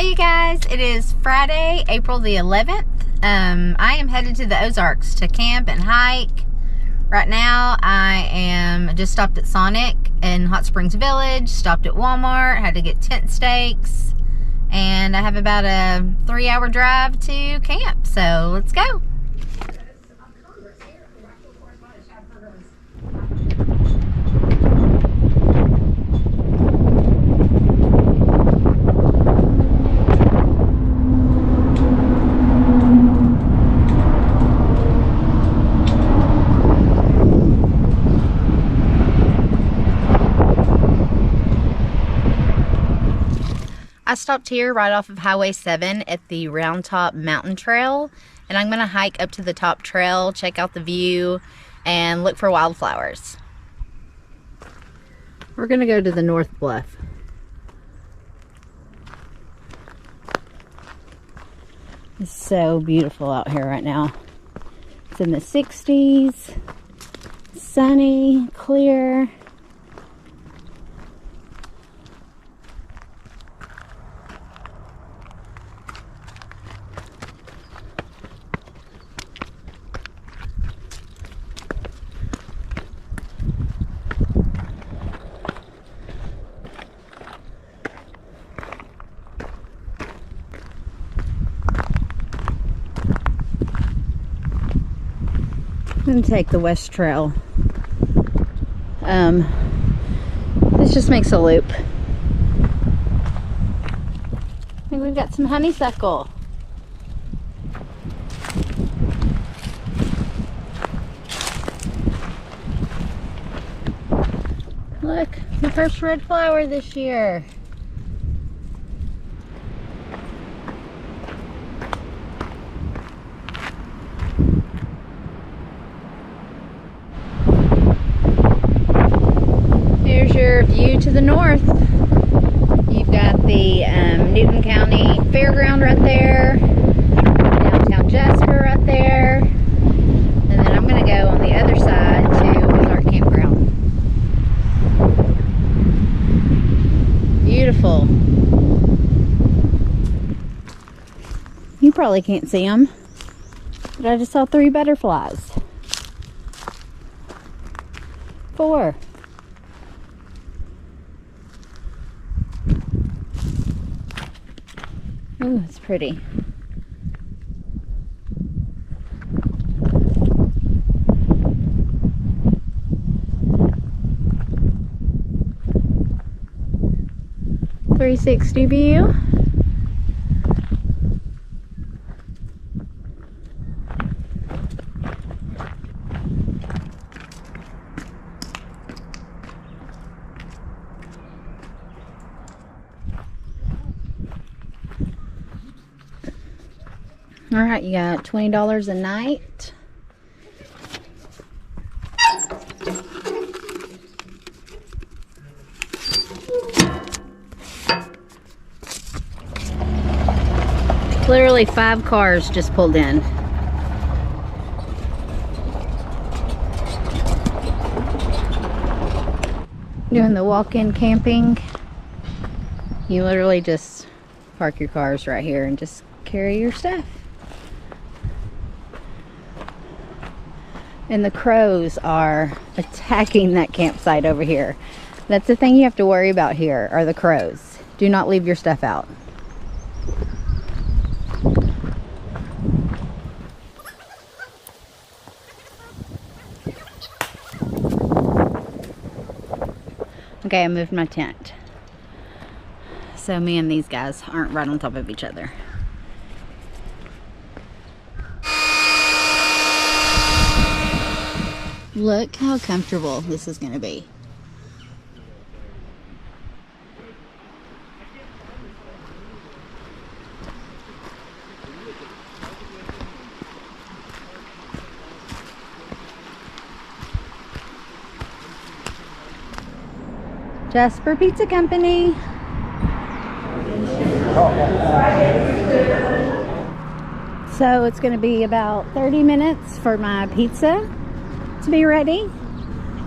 Hey you guys, it is Friday, April the 11th. I am headed to the Ozarks to camp and hike. Right now, I am just stopped at Sonic in Hot Springs Village, stopped at Walmart, had to get tent stakes, and I have about a 3-hour drive to camp, so let's go. I stopped here right off of Highway 7 at the Round Top Mountain Trail, and I'm going to hike up to the top trail, check out the view, and look for wildflowers. We're going to go to the North Bluff. It's so beautiful out here right now. It's in the 60s, sunny, clear. I'm going to take the West Trail. This just makes a loop. I think we've got some honeysuckle. Look, the first red flower this year. Your view to the north. You've got the Newton County Fairground right there, downtown Jasper right there, and then I'm going to go on the other side to Ozark Campground. Beautiful. You probably can't see them, but I just saw 3 butterflies. 4. Ooh, it's pretty. .360 view. All right, you got $20 a night. Literally 5 cars just pulled in. Doing the walk-in camping. You literally just park your cars right here and just carry your stuff. And the crows are attacking that campsite over here. That's the thing you have to worry about here, are the crows. Do not leave your stuff out. Okay, I moved my tent, so me and these guys aren't right on top of each other. Look how comfortable this is going to be. Jasper Pizza Company. So it's going to be about 30 minutes for my pizza to be ready.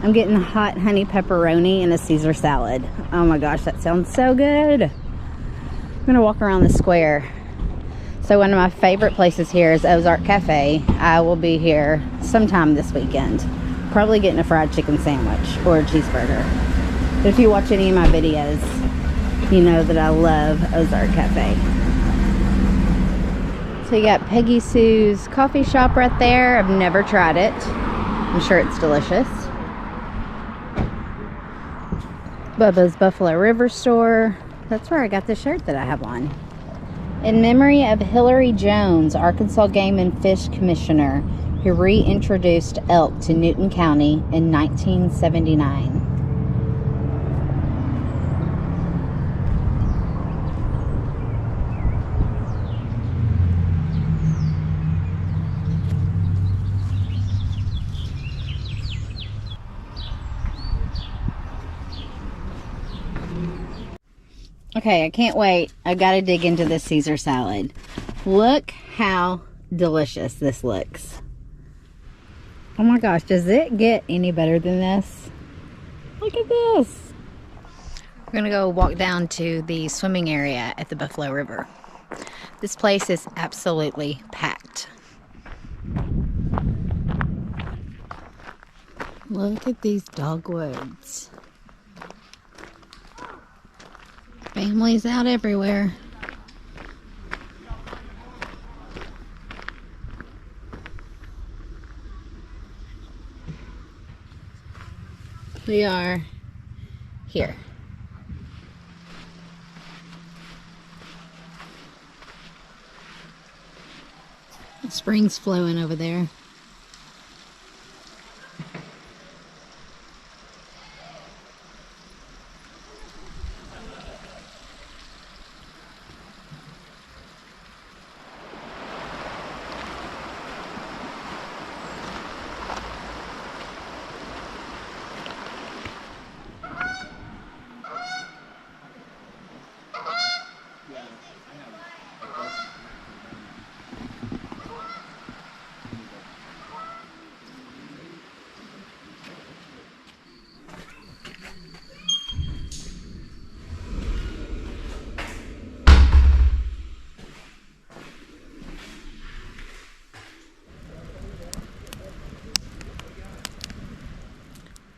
I'm getting hot honey pepperoni and a Caesar salad. Oh my gosh, that sounds so good. I'm gonna walk around the square. So one of my favorite places here is Ozark Cafe. I will be here sometime this weekend. Probably getting a fried chicken sandwich or a cheeseburger. But if you watch any of my videos, you know that I love Ozark Cafe. So you got Peggy Sue's coffee shop right there. I've never tried it. I'm sure it's delicious. Bubba's Buffalo River store. That's where I got the shirt that I have on. In memory of Hillary Jones, Arkansas Game and Fish Commissioner, who reintroduced elk to Newton County in 1979. Okay, I can't wait. I've got to dig into this Caesar salad. Look how delicious this looks. Oh my gosh, does it get any better than this? Look at this. We're gonna go walk down to the swimming area at the Buffalo River. This place is absolutely packed. Look at these dogwoods. Families out everywhere. We are here. The spring's flowing over there.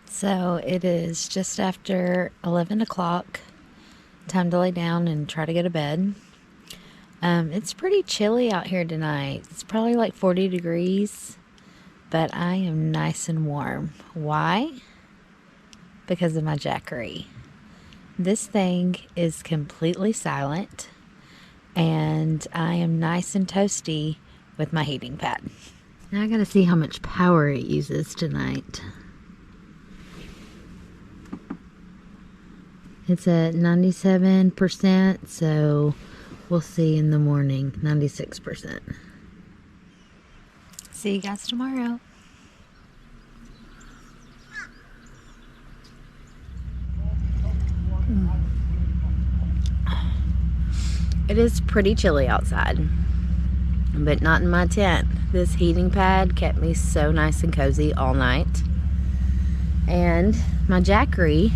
So it is just after 11 o'clock. Time to lay down and try to go to bed. It's pretty chilly out here tonight. It's probably like 40 degrees, but I am nice and warm. Why? Because of my Jackery. This thing is completely silent, and I am nice and toasty with my heating pad. Now I gotta see how much power it uses tonight. It's at 97%, so we'll see in the morning. 96%. See you guys tomorrow. It is pretty chilly outside, but not in my tent. This heating pad kept me so nice and cozy all night. And my Jackery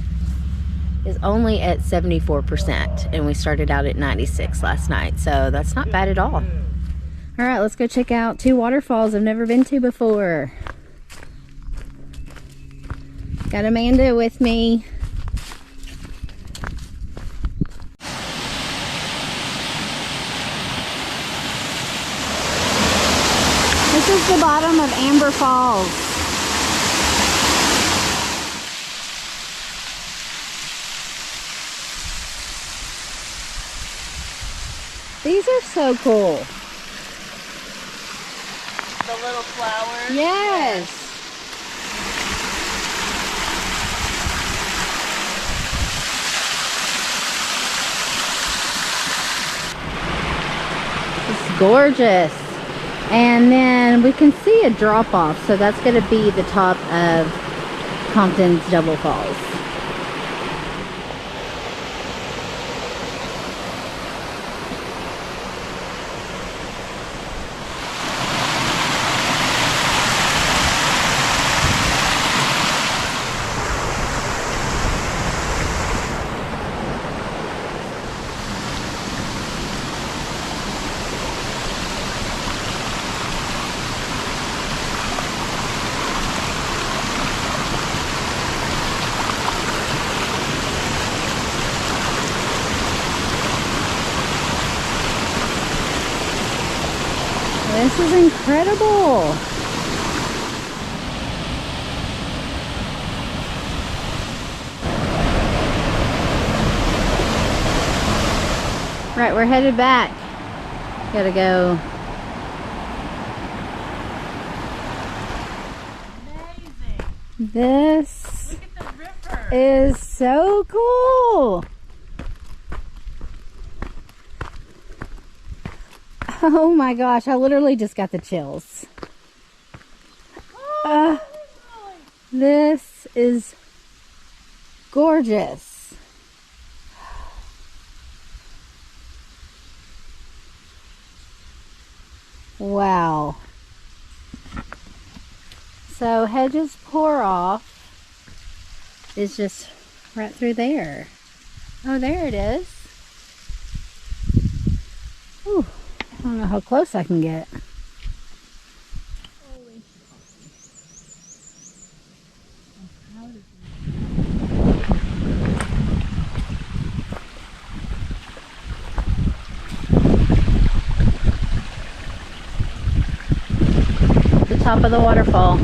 is only at 74%, and we started out at 96 last night, so that's not bad at all. All right, let's go check out 2 waterfalls I've never been to before. Got Amanda with me. This is the bottom of Amber Falls. These are so cool. The little flowers? Yes. It's gorgeous. And then we can see a drop off, so that's going to be the top of Compton's Double Falls. This is incredible. Right, we're headed back. Gotta go. Amazing. This Look at the river. is so cool. Oh my gosh, I literally just got the chills. This is gorgeous. Wow. So Hedges Pour Off is just right through there. Oh, there it is. Ooh, I don't know how close I can get. The top of the waterfall.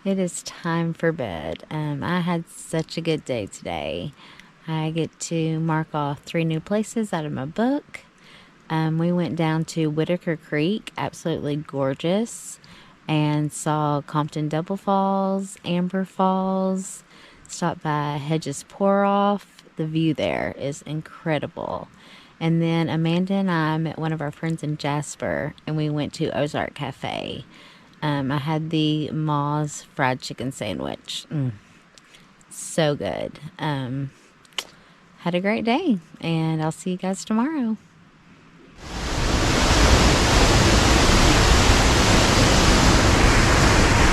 It is time for bed. I had such a good day today. I get to mark off 3 new places out of my book. We went down to Whitaker Creek, absolutely gorgeous, and saw Compton Double Falls, Amber Falls, stopped by Hedges Pour Off. The view there is incredible. And then Amanda and I met one of our friends in Jasper, and we went to Ozark Cafe. I had the Ma's fried chicken sandwich. So good. Had a great day, and I'll see you guys tomorrow.